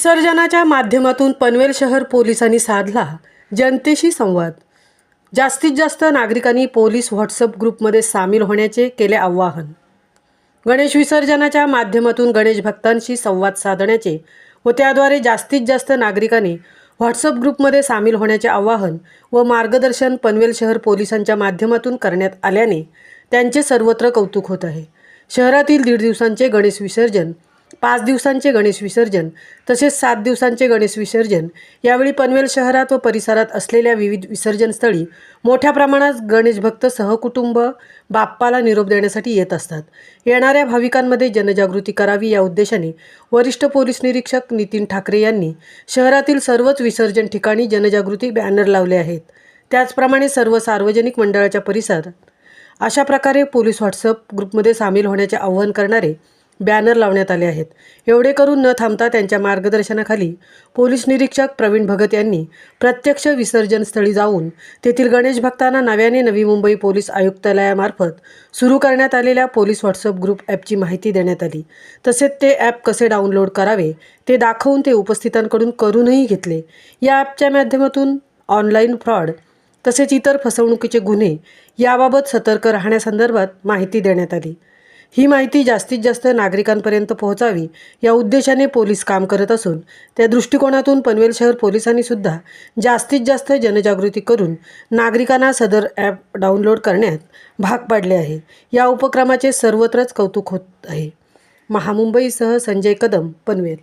विसर्जनाच्या माध्यमातून पनवेल शहर पोलिसांनी साधला जनतेशी संवाद। जास्तीत जास्त नागरिकांनी पोलीस व्हॉट्सअप ग्रुपमध्ये सामील होण्याचे केले आवाहन। गणेश विसर्जनाच्या माध्यमातून गणेश भक्तांशी संवाद साधण्याचे व त्याद्वारे जास्तीत जास्त नागरिकांनी व्हॉट्सअप ग्रुपमध्ये सामील होण्याचे आवाहन व मार्गदर्शन पनवेल शहर पोलिसांच्या माध्यमातून करण्यात आल्याने त्यांचे सर्वत्र कौतुक होत आहे। शहरातील 1.5 दिवसांचे गणेश विसर्जन, 5 दिवसांचे गणेश विसर्जन तसेच 7 दिवसांचे गणेश विसर्जन यावेळी पनवेल शहरात व परिसरात असलेल्या विविध विसर्जनस्थळी मोठ्या प्रमाणात गणेश भक्त सहकुटुंब बाप्पाला निरोप देण्यासाठी येत असतात। येणाऱ्या भाविकांमध्ये जनजागृती करावी या उद्देशाने वरिष्ठ पोलीस निरीक्षक नितीन ठाकरे यांनी शहरातील सर्वच विसर्जन ठिकाणी जनजागृती बॅनर लावले आहेत। त्याचप्रमाणे सर्व सार्वजनिक मंडळाच्या परिसरात अशा प्रकारे पोलीस व्हॉट्सअप ग्रुपमध्ये सामील होण्याचे आवाहन करणारे बॅनर लावण्यात आले आहेत। एवढे करून न थांबता त्यांच्या मार्गदर्शनाखाली पोलीस निरीक्षक प्रवीण भगत यांनी प्रत्यक्ष विसर्जन स्थळी जाऊन तेथील गणेश भक्तांना नव्याने नवी मुंबई पोलीस आयुक्तालयामार्फत सुरू करण्यात आलेल्या पोलीस व्हॉट्सअप ग्रुप ॲपची माहिती देण्यात आली। तसेच ते ॲप कसे डाउनलोड करावे ते दाखवून ते उपस्थितांकडून करूनही घेतले। या ॲपच्या माध्यमातून ऑनलाईन फ्रॉड तसेच इतर फसवणुकीचे गुन्हे याबाबत सतर्क राहण्यासंदर्भात माहिती देण्यात आली। ही माहिती जास्तीत जास्त नागरिकांपर्यंत पोहोचावी या उद्देशाने पोलीस काम करत असून त्या दृष्टिकोनातून पनवेल शहर पोलिसांनी सुद्धा जास्तीत जास्त जनजागृती करून नागरिकांना सदर ॲप डाउनलोड करण्यात भाग पाडले आहे। या उपक्रमाचे सर्वत्रच कौतुक होत आहे। महामुंबईसह संजय कदम, पनवेल।